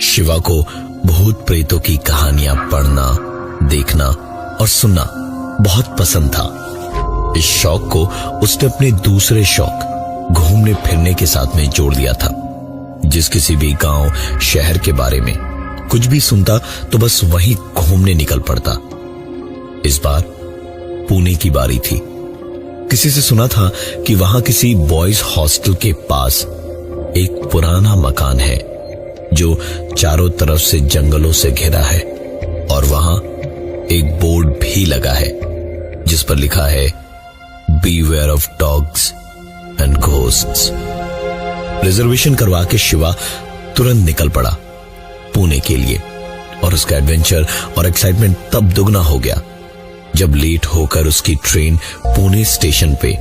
शिवा को भूत प्रेतों की कहानियां पढ़ना, देखना और सुनना बहुत पसंद था। इस शौक को उसने अपने दूसरे शौक घूमने फिरने के साथ में जोड़ दिया था। जिस किसी भी गांव शहर के बारे में कुछ भी सुनता तो बस वहीं घूमने निकल पड़ता। इस बार पुणे की बारी थी। किसी से सुना था कि वहां किसी बॉयज हॉस्टल के पास एक पुराना मकान है जो चारों तरफ से जंगलों से घिरा है और वहां एक बोर्ड भी लगा है जिस पर लिखा है beware of dogs and ghosts. Reservation करवा के शिवा तुरंत निकल पड़ा पुणे के लिए और उसका एडवेंचर और एक्साइटमेंट तब दुगना हो गया जब लेट होकर उसकी ट्रेन पुणे स्टेशन पे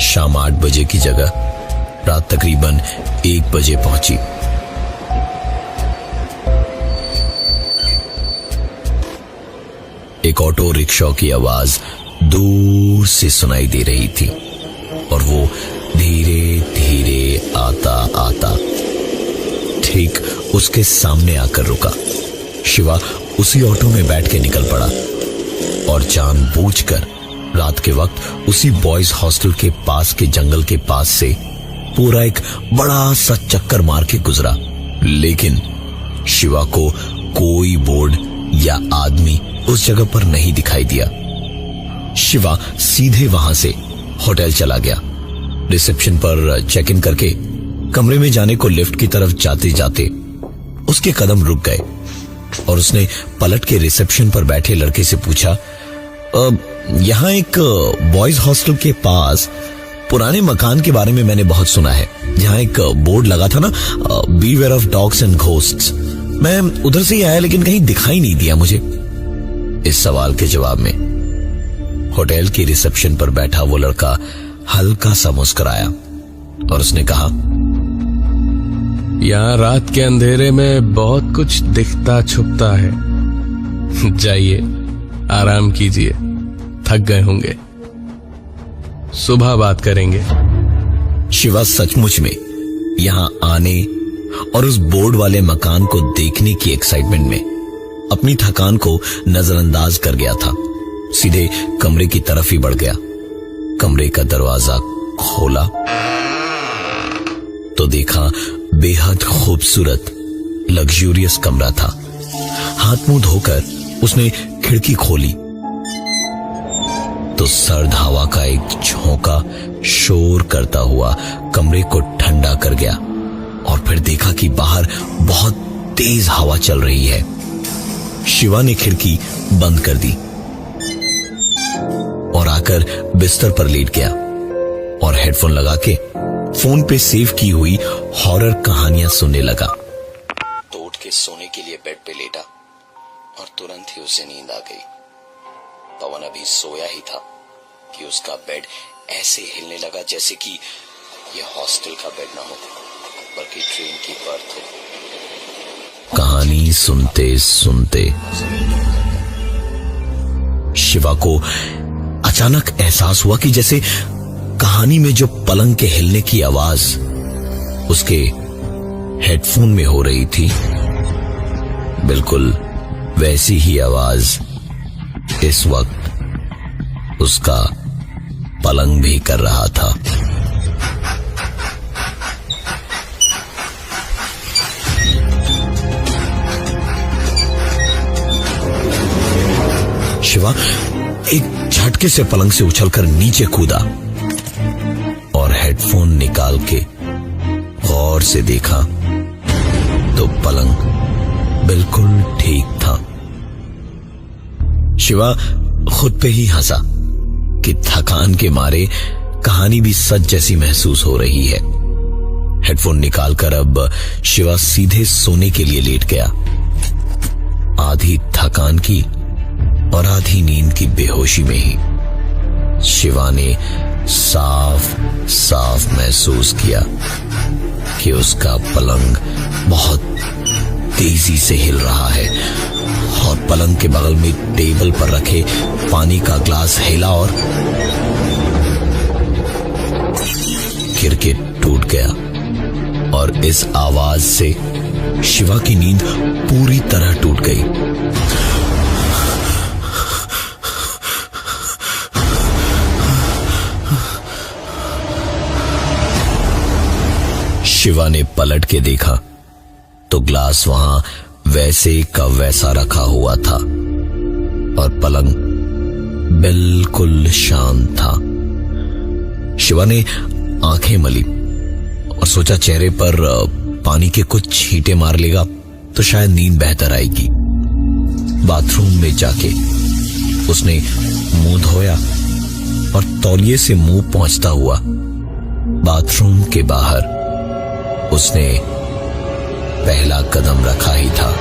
शाम 8 बजे की जगह रात तकरीबन 1 बजे पहुंची। एक ऑटो रिक्शा की आवाज दूर से सुनाई दे रही थी और वो धीरे धीरे आता आता ठीक उसके सामने आकर रुका। शिवा उसी ऑटो में बैठ के निकल पड़ा और जानबूझकर रात के वक्त उसी बॉयज हॉस्टल के पास के जंगल के पास से पूरा एक बड़ा सा चक्कर मार के गुजरा। लेकिन शिवा को कोई बोर्ड या आदमी उस जगह पर नहीं दिखाई दिया। शिवा सीधे वहां से होटल चला गया। रिसेप्शन पर चेक इन करके कमरे में जाने को लिफ्ट की तरफ जाते जाते उसके कदम रुक गए और उसने पलट के रिसेप्शन पर बैठे लड़के से पूछा, यहां एक बॉयज हॉस्टल के पास पुराने मकान के बारे में मैंने बहुत सुना है जहां एक बोर्ड लगा था ना, beware of dogs and ghosts. मैं उधर से ही आया लेकिन कहीं दिखाई नहीं दिया मुझे। इस सवाल के जवाब में होटल की रिसेप्शन पर बैठा वो लड़का हल्का सा मुस्कुराया और उसने कहा, यहाँ रात के अंधेरे में बहुत कुछ दिखता छुपता है। जाइए आराम कीजिए, थक गए होंगे, सुबह बात करेंगे। शिवा सचमुच में यहां आने और उस बोर्ड वाले मकान को देखने की एक्साइटमेंट में अपनी थकान को नजरअंदाज कर गया था। सीधे कमरे की तरफ ही बढ़ गया। कमरे का दरवाजा खोला तो देखा बेहद खूबसूरत लग्जूरियस कमरा था। हाथ मुंह धोकर उसने खिड़की खोली तो सर्द हवा का एक झोंका शोर करता हुआ कमरे को ठंडा कर गया और फिर देखा कि बाहर बहुत तेज हवा चल रही है। शिवा ने खिड़की बंद कर दी और आकर बिस्तर पर लेट गया और हेडफोन लगा के फोन पे सेव की हुई हॉरर कहानियां सुनने लगा। तो उठ के सोने के लिए बेड पे लेटा और तुरंत ही उसे नींद आ गई। पवन अभी सोया ही था कि उसका बेड ऐसे हिलने लगा जैसे कि यह हॉस्टल का बेड ना हो बल्कि ट्रेन की बर्थ हो। कहानी सुनते सुनते शिवा को अचानक एहसास हुआ कि जैसे कहानी में जो पलंग के हिलने की आवाज उसके हेडफोन में हो रही थी, बिल्कुल वैसी ही आवाज इस वक्त उसका पलंग भी कर रहा था। शिवा एक झटके से पलंग से उछलकर नीचे कूदा और हेडफोन निकाल के गौर से देखा तो पलंग बिल्कुल ठीक था। शिवा खुद पे ही हंसा कि थकान के मारे कहानी भी सच जैसी महसूस हो रही है। हेडफोन निकालकर अब शिवा सीधे सोने के लिए लेट गया। आधी थकान की और आधी नींद की बेहोशी में ही शिवा ने साफ साफ महसूस किया कि उसका पलंग बहुत तेजी से हिल रहा है और पलंग के बगल में टेबल पर रखे पानी का ग्लास हिला और गिर के टूट गया और इस आवाज से शिवा की नींद पूरी तरह टूट गई। शिवा ने पलट के देखा तो ग्लास वहां वैसे का वैसा रखा हुआ था और पलंग बिल्कुल शांत था। शिवा ने आंखें मली और सोचा चेहरे पर पानी के कुछ छींटे मार लेगा तो शायद नींद बेहतर आएगी। बाथरूम में जाके उसने मुंह धोया और तौलिए से मुंह पोंछता हुआ बाथरूम के बाहर उसने पहला कदम रखा ही था।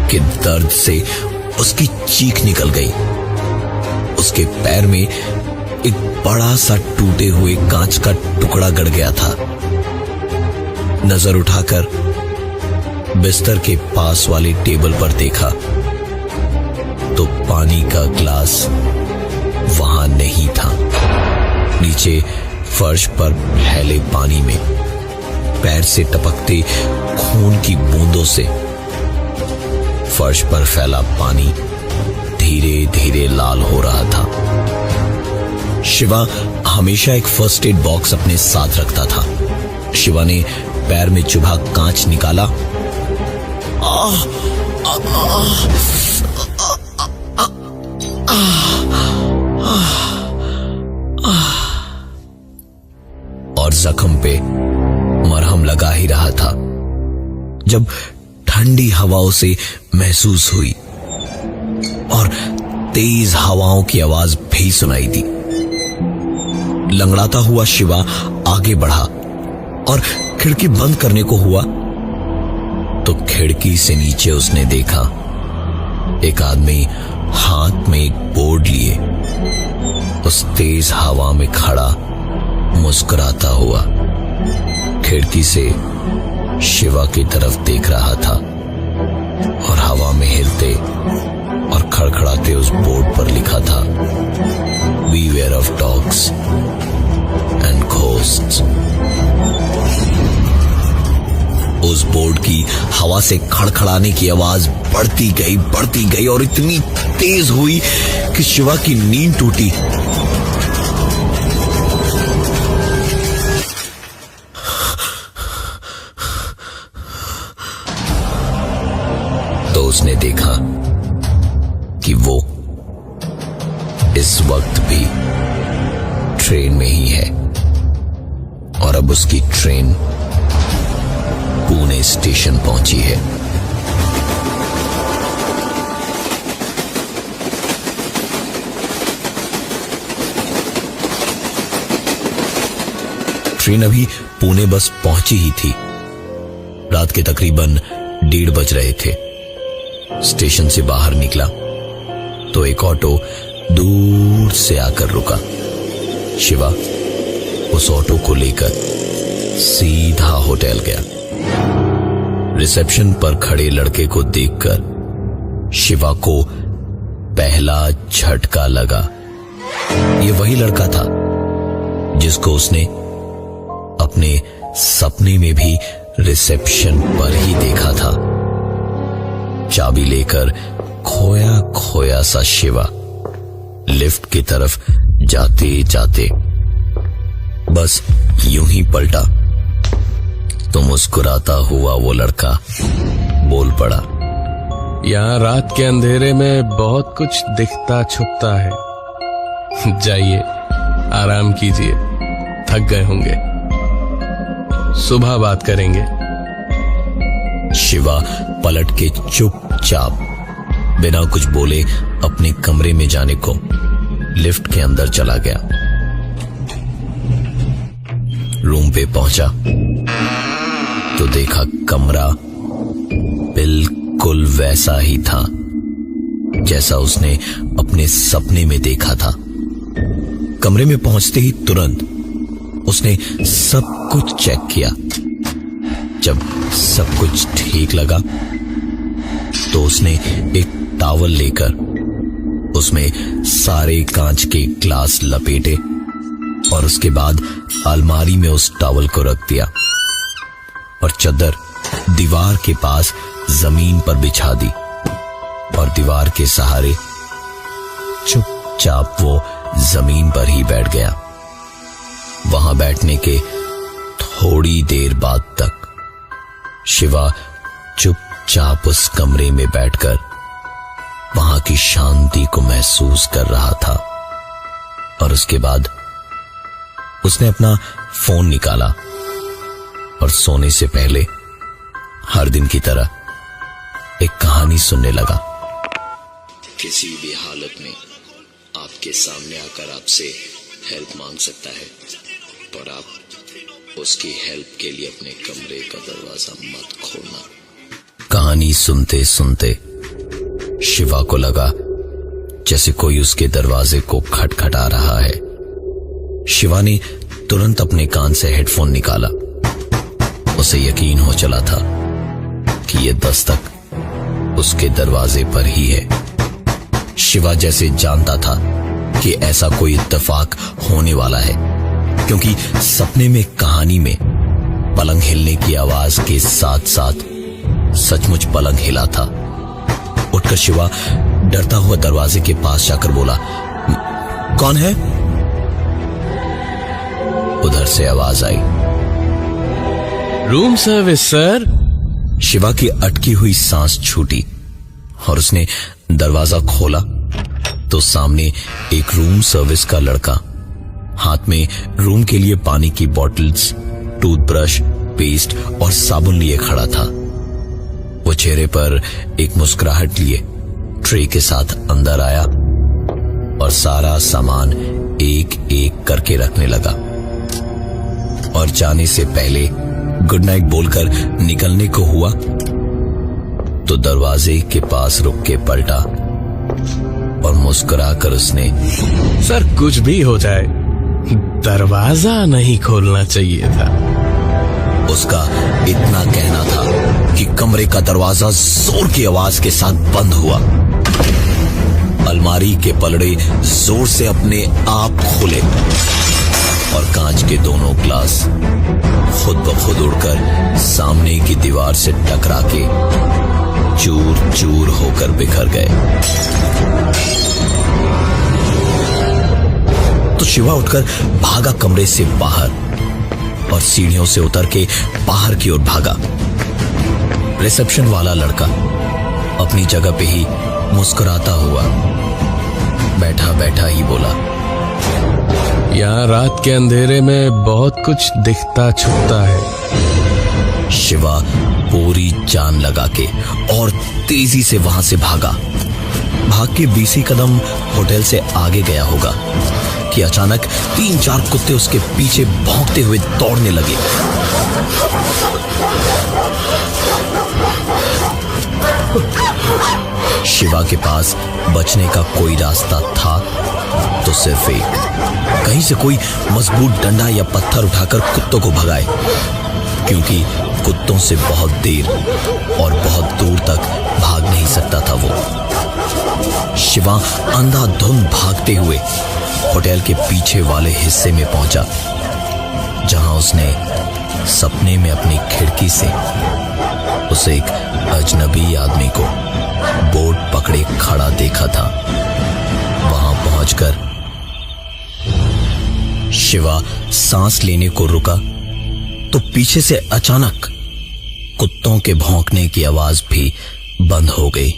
कि दर्द से उसकी चीख निकल गई। उसके पैर में एक बड़ा सा टूटे हुए कांच का टुकड़ा गड़ गया था। नजर उठाकर बिस्तर के पास वाली टेबल पर देखा तो पानी का ग्लास वहां नहीं था। नीचे फर्श पर फैले पानी में पैर से टपकते खून की बूंदों से फर्श पर फैला पानी धीरे धीरे लाल हो रहा था। शिवा हमेशा एक फर्स्ट एड बॉक्स अपने साथ रखता था। शिवा ने पैर में चुभा कांच निकाला और जख्म पे मरहम लगा ही रहा था जब ठंडी हवाओं से महसूस हुई और तेज हवाओं की आवाज भी सुनाई दी। लंगड़ाता हुआ शिवा आगे बढ़ा और खिड़की बंद करने को हुआ तो खिड़की से नीचे उसने देखा एक आदमी हाथ में एक बोर्ड लिए उस तेज हवा में खड़ा मुस्कुराता हुआ खिड़की से शिवा की तरफ देख रहा था और हवा में हिलते और खड़खड़ाते उस बोर्ड पर लिखा था beware of dogs and ghosts. उस बोर्ड की हवा से खड़खड़ाने की आवाज बढ़ती गई और इतनी तेज हुई कि शिवा की नींद टूटी। तो उसने देखा कि वो इस वक्त भी ट्रेन में ही है और अब उसकी ट्रेन पुणे स्टेशन पहुंची है। ट्रेन अभी पुणे बस पहुंची ही थी। रात के तकरीबन 1:30 बज रहे थे। स्टेशन से बाहर निकला तो एक ऑटो दूर से आकर रुका। शिवा उस ऑटो को लेकर सीधा होटल गया। रिसेप्शन पर खड़े लड़के को देखकर शिवा को पहला झटका लगा। ये वही लड़का था जिसको उसने अपने सपने में भी रिसेप्शन पर ही देखा था। चाबी लेकर खोया खोया सा शिवा लिफ्ट की तरफ जाते जाते बस यूं ही पलटा तो मुस्कुराता हुआ वो लड़का बोल पड़ा, यहाँ रात के अंधेरे में बहुत कुछ दिखता छुपता है। जाइए आराम कीजिए, थक गए होंगे, सुबह बात करेंगे। शिवा पलट के चुपचाप बिना कुछ बोले अपने कमरे में जाने को लिफ्ट के अंदर चला गया। रूम पे पहुंचा तो देखा कमरा बिल्कुल वैसा ही था जैसा उसने अपने सपने में देखा था। कमरे में पहुंचते ही तुरंत उसने सब कुछ चेक किया, जब सब कुछ ठीक लगा तो उसने एक टॉवल लेकर उसमें सारे कांच के ग्लास लपेटे और उसके बाद अलमारी में उस टॉवल को रख दिया और चादर दीवार के पास जमीन पर बिछा दी और दीवार के सहारे चुपचाप वो जमीन पर ही बैठ गया। वहां बैठने के थोड़ी देर बाद तक शिवा चुपचाप उस कमरे में बैठकर वहां की शांति को महसूस कर रहा था और उसके बाद उसने अपना फोन निकाला और सोने से पहले हर दिन की तरह एक कहानी सुनने लगा। किसी भी हालत में आपके सामने आकर आपसे हेल्प मांग सकता है, पर आप उसकी हेल्प के लिए अपने कमरे का दरवाजा मत खोलना। कहानी सुनते सुनते शिवा को लगा जैसे कोई उसके दरवाजे को खटखटा रहा है। शिवा ने तुरंत अपने कान से हेडफोन निकाला। उसे यकीन हो चला था कि यह दस्तक उसके दरवाजे पर ही है। शिवा जैसे जानता था कि ऐसा कोई इत्तेफाक होने वाला है, क्योंकि सपने में कहानी में पलंग हिलने की आवाज के साथ साथ सचमुच पलंग हिला था। उठकर शिवा डरता हुआ दरवाजे के पास जाकर बोला, कौन है? उधर से आवाज आई, रूम सर्विस सर। शिवा की अटकी हुई सांस छूटी और उसने दरवाजा खोला तो सामने एक रूम सर्विस का लड़का हाथ में रूम के लिए पानी की बॉटल्स, टूथब्रश, पेस्ट और साबुन लिए खड़ा था। वो चेहरे पर एक मुस्कुराहट लिए ट्रे के साथ अंदर आया और सारा सामान एक एक करके रखने लगा और जाने से पहले गुड नाइट बोलकर निकलने को हुआ तो दरवाजे के पास रुक के पलटा और मुस्कुराकर उसने, सर कुछ भी हो जाए दरवाजा नहीं खोलना चाहिए था। उसका इतना कहना था कि कमरे का दरवाजा जोर की आवाज के साथ बंद हुआ। अलमारी के पलड़े जोर से अपने आप खुले और कांच के दोनों ग्लास खुद ब खुद उड़कर सामने की दीवार से टकरा के चूर चूर होकर बिखर गए। तो शिवा उठकर भागा कमरे से बाहर और सीढ़ियों से उतर के बाहर की ओर भागा। रिसेप्शन वाला लड़का अपनी जगह पे ही मुस्कुराता हुआ बैठा बैठा ही बोला, यहाँ रात के अंधेरे में बहुत कुछ दिखता छुपता है। शिवा पूरी जान लगा के और तेजी से वहां से भागा। भाग के 20 कदम होटल से आगे गया होगा कि अचानक 3-4 कुत्ते उसके पीछे भौंकते हुए दौड़ने लगे। शिवा के पास बचने का कोई रास्ता था तो सिर्फ एक, कहीं से कोई मजबूत डंडा या पत्थर उठाकर कुत्तों को भगाए, क्योंकि कुत्तों से बहुत देर और बहुत दूर तक भाग नहीं सकता था वो। शिवा अंधाधुंध भागते हुए होटल के पीछे वाले हिस्से में पहुंचा, जहां उसने सपने में अपनी खिड़की से उसे एक अजनबी आदमी को बोर्ड पकड़े खड़ा देखा था। वहां पहुंचकर शिवा सांस लेने को रुका तो पीछे से अचानक कुत्तों के भौंकने की आवाज भी बंद हो गई।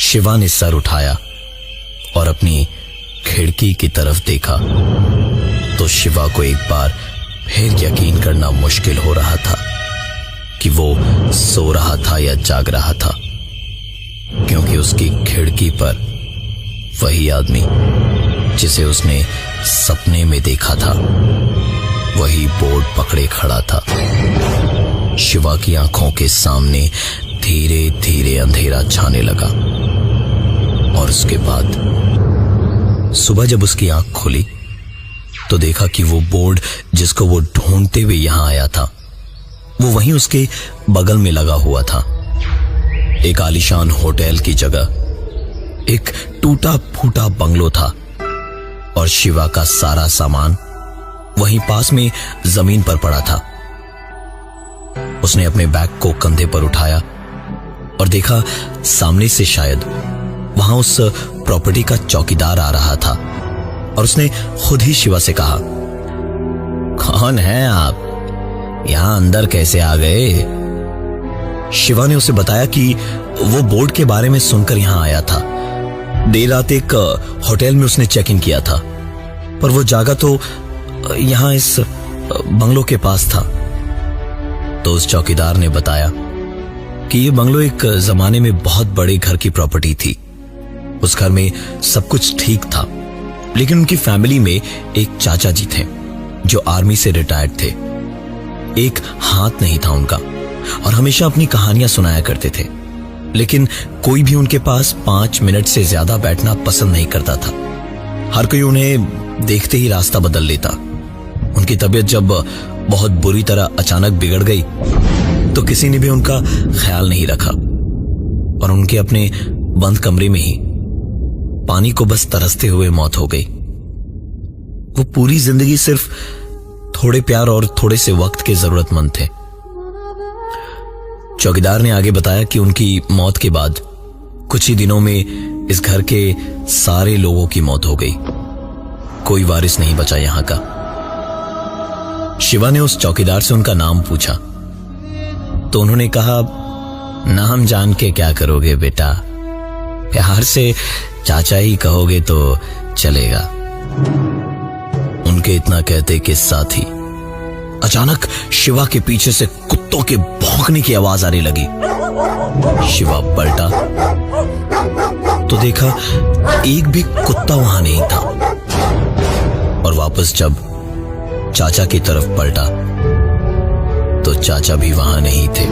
शिवा ने सर उठाया और अपनी खिड़की की तरफ देखा तो शिवा को एक बार फिर यकीन करना मुश्किल हो रहा था कि वो सो रहा था या जाग रहा था, क्योंकि उसकी खिड़की पर वही आदमी जिसे उसने सपने में देखा था वही बोर्ड पकड़े खड़ा था। शिवा की आंखों के सामने धीरे धीरे अंधेरा छाने लगा और उसके बाद सुबह जब उसकी आंख खुली तो देखा कि वो बोर्ड जिसको वो ढूंढते हुए यहां आया था वो वहीं उसके बगल में लगा हुआ था। एक आलीशान होटल की जगह एक टूटा फूटा बंगलो था और शिवा का सारा सामान वहीं पास में जमीन पर पड़ा था। उसने अपने बैग को कंधे पर उठाया और देखा सामने से शायद वहां उस प्रॉपर्टी का चौकीदार आ रहा था और उसने खुद ही शिवा से कहा, कौन है आप? यहां अंदर कैसे आ गए? शिवा ने उसे बताया कि वो बोर्ड के बारे में सुनकर यहां आया था। देर रात एक होटल में उसने चेक इन किया था, पर वो जागा तो यहां इस बंगलो के पास था। तो उस चौकीदार ने बताया कि ये बंगलो एक जमाने में बहुत बड़े घर की प्रॉपर्टी थी। उस घर में सब कुछ ठीक था, लेकिन उनकी फैमिली में एक चाचा जी थे जो आर्मी से रिटायर्ड थे। एक हाथ नहीं था उनका और हमेशा अपनी कहानियां सुनाया करते थे, लेकिन कोई भी उनके पास 5 मिनट से ज्यादा बैठना पसंद नहीं करता था। हर कोई उन्हें देखते ही रास्ता बदल लेता। उनकी तबीयत जब बहुत बुरी तरह अचानक बिगड़ गई तो किसी ने भी उनका ख्याल नहीं रखा और उनके अपने बंद कमरे में ही पानी को बस तरसते हुए मौत हो गई। वो पूरी जिंदगी सिर्फ थोड़े प्यार और थोड़े से वक्त के जरूरतमंद थे। चौकीदार ने आगे बताया कि उनकी मौत के बाद कुछ ही दिनों में इस घर के सारे लोगों की मौत हो गई। कोई वारिस नहीं बचा यहां का। शिवा ने उस चौकीदार से उनका नाम पूछा तो उन्होंने कहा, नाम जान के क्या करोगे बेटा, प्यार से चाचा ही कहोगे तो चलेगा। उनके इतना कहते के साथ ही अचानक शिवा के पीछे से कुत्तों के भौंकने की आवाज आने लगी। शिवा पलटा तो देखा एक भी कुत्ता वहां नहीं था और वापस जब चाचा की तरफ पलटा तो चाचा भी वहां नहीं थे।